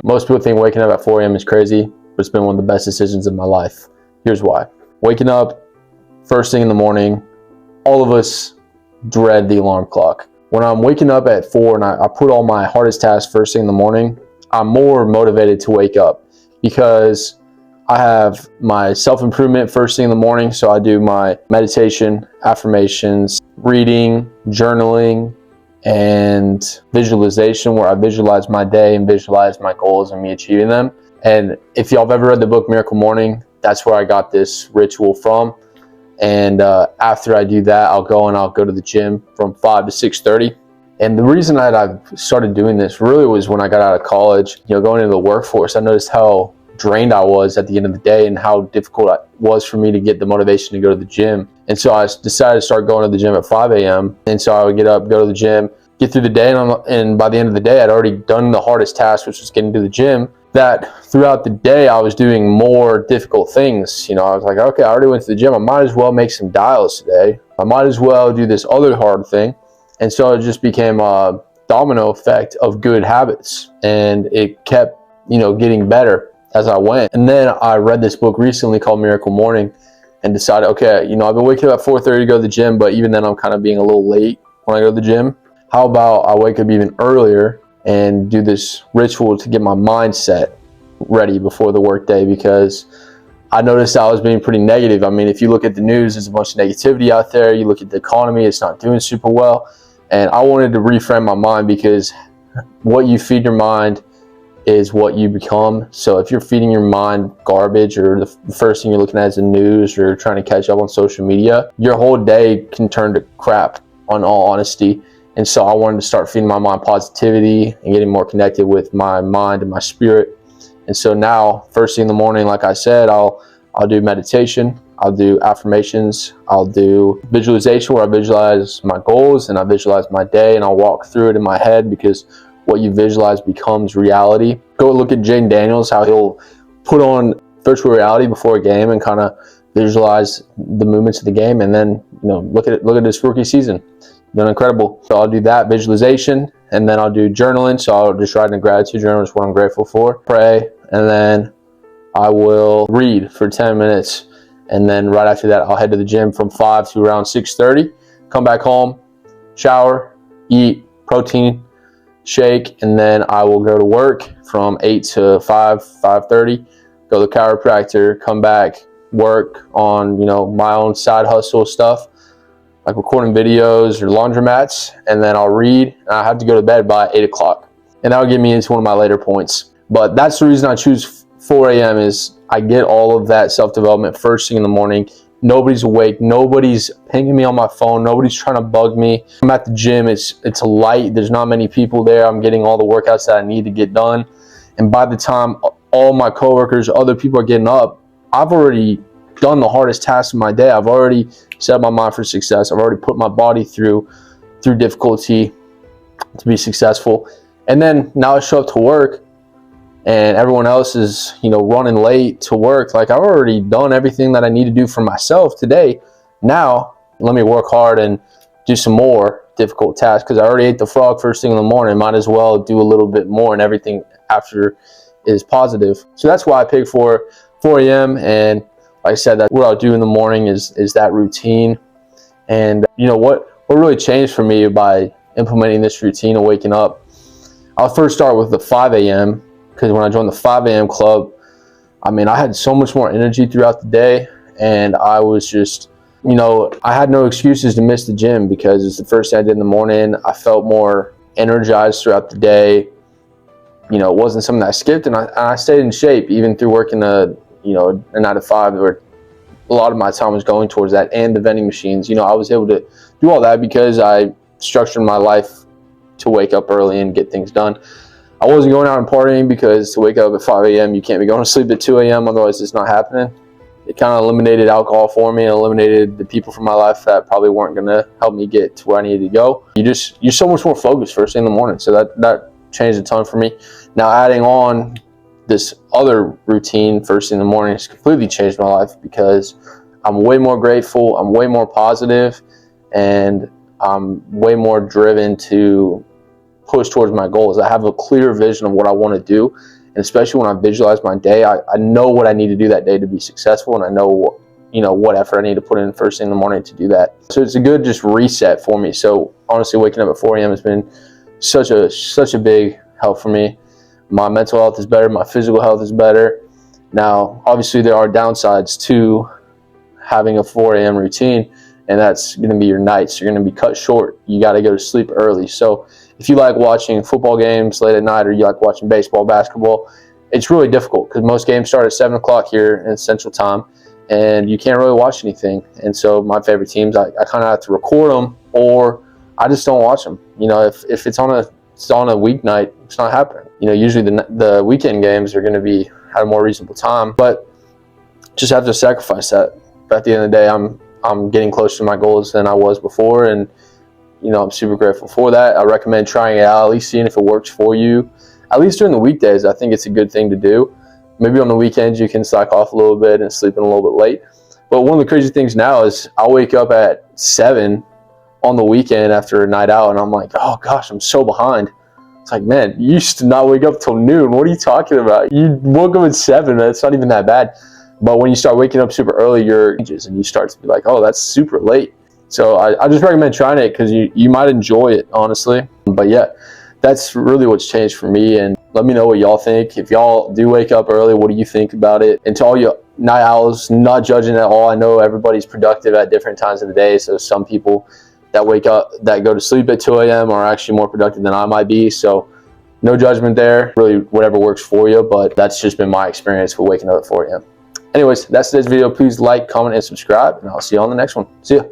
Most people think waking up at 4 a.m. is crazy, but it's been one of the best decisions of my life. Here's why. Waking up first thing in the morning, all of us dread the alarm clock. When I'm waking up at 4 and I put all my hardest tasks first thing in the morning, I'm more motivated to wake up because I have my self-improvement first thing in the morning. So I do my meditation, affirmations, reading, journaling, and visualization, where I visualize my day and visualize my goals and me achieving them. And if y'all have ever read the book Miracle Morning, that's where I got this ritual from. And after I do that, I'll go to the gym from 5 to 6:30. And the reason that I've started doing this really was when I got out of college, going into the workforce. I noticed how drained I was at the end of the day and how difficult it was for me to get the motivation to go to the gym. And so I decided to start going to the gym at 5 a.m. And so I would get up, go to the gym, get through the day. And by the end of the day, I'd already done the hardest task, which was getting to the gym. That throughout the day, I was doing more difficult things. I was like, okay, I already went to the gym. I might as well make some dials today. I might as well do this other hard thing. And so it just became a domino effect of good habits. And it kept, getting better as I went. And then I read this book recently called Miracle Morning and decided, okay, I've been waking up at 4:30 to go to the gym, but even then I'm kind of being a little late when I go to the gym. How about I wake up even earlier and do this ritual to get my mindset ready before the workday? Because I noticed I was being pretty negative. I mean, if you look at the news, there's a bunch of negativity out there. You look at the economy, it's not doing super well. And I wanted to reframe my mind, because what you feed your mind is what you become. So if you're feeding your mind garbage, or the first thing you're looking at is the news, or trying to catch up on social media, your whole day can turn to crap, on all honesty. And so I wanted to start feeding my mind positivity and getting more connected with my mind and my spirit. And so now, first thing in the morning, like I said, I'll do meditation, I'll do affirmations, I'll do visualization, where I visualize my goals and I visualize my day, and I'll walk through it in my head, because what you visualize becomes reality. Go look at Jaden Daniels, how he'll put on virtual reality before a game and kind of visualize the movements of the game, and then look at this rookie season. Done incredible. So I'll do that visualization, and then I'll do journaling. So I'll just write in a gratitude journal, just what I'm grateful for, pray, and then I will read for 10 minutes. And then right after that, I'll head to the gym from 5 to around 6:30, come back home, shower, eat protein shake, and then I will go to work from 8 to 5:30, go to the chiropractor, come back, work on, my own side hustle stuff, like recording videos or laundromats, and then I'll read. And I have to go to bed by 8 o'clock. And that'll get me into one of my later points. But that's the reason I choose 4 a.m. is I get all of that self-development first thing in the morning. Nobody's awake. Nobody's pinging me on my phone. Nobody's trying to bug me. I'm at the gym. It's light. There's not many people there. I'm getting all the workouts that I need to get done. And by the time all my coworkers, other people are getting up, I've already done the hardest tasks of my day. I've already set up my mind for success. I've already put my body through difficulty to be successful. And then now I show up to work, and everyone else is, running late to work. Like, I've already done everything that I need to do for myself today. Now, let me work hard and do some more difficult tasks, because I already ate the frog first thing in the morning. Might as well do a little bit more, and everything after is positive. So that's why I picked 4 a.m. And like I said, that's what I'll do in the morning is that routine. And what really changed for me by implementing this routine of waking up, I'll first start with the 5 a.m. because when I joined the 5 a.m. club, I had so much more energy throughout the day, and I was just, I had no excuses to miss the gym, because it's the first thing I did in the morning. I felt more energized throughout the day. It wasn't something that I skipped, and I stayed in shape even through working a 9 to 5, where a lot of my time was going towards that, and the vending machines. I was able to do all that because I structured my life to wake up early and get things done. I wasn't going out and partying, because to wake up at 5 a.m., you can't be going to sleep at 2 a.m., otherwise it's not happening. It kind of eliminated alcohol for me, and eliminated the people from my life that probably weren't going to help me get to where I needed to go. You're so much more focused first thing in the morning, so that changed a ton for me. Now, adding on this other routine first thing in the morning has completely changed my life, because I'm way more grateful, I'm way more positive, and I'm way more driven to push towards my goals. I have a clear vision of what I want to do, And especially when I visualize my day, I know what I need to do that day to be successful, and I know, you know, what effort I need to put in first thing in the morning to do that. So it's a good just reset for me. So honestly, waking up at 4 a.m. has been such a big help for me. My mental health is better, my physical health is better. Now, obviously there are downsides to having a 4 a.m. routine, and that's going to be your nights. You're going to be cut short. You got to go to sleep early. So if you like watching football games late at night, or you like watching baseball, basketball, it's really difficult because most games start at 7 o'clock here in Central Time, and you can't really watch anything. And so my favorite teams, I kind of have to record them, or I just don't watch them. You know, if it's on a weeknight, it's not happening. You know, usually the weekend games are going to be at a more reasonable time, but just have to sacrifice that. But at the end of the day, I'm getting closer to my goals than I was before, and you know, I'm super grateful for that. I recommend trying it out, at least seeing if it works for you. At least during the weekdays, I think it's a good thing to do. Maybe on the weekends you can slack off a little bit and sleep in a little bit late. But one of the crazy things now is I'll wake up at 7 on the weekend after a night out, and I'm like, oh gosh, I'm so behind. It's like, man, you used to not wake up till noon. What are you talking about? You woke up at 7, man. It's not even that bad. But when you start waking up super early, and you start to be like, oh, that's super late. So I just recommend trying it because you might enjoy it, honestly. But yeah, that's really what's changed for me. And let me know what y'all think. If y'all do wake up early, what do you think about it? And to all you night owls, not judging at all. I know everybody's productive at different times of the day. So some people that wake up, that go to sleep at 2 a.m. are actually more productive than I might be. So no judgment there. Really, whatever works for you. But that's just been my experience with waking up at 4 a.m. Anyways, that's today's video. Please like, comment, and subscribe. And I'll see you on the next one. See ya.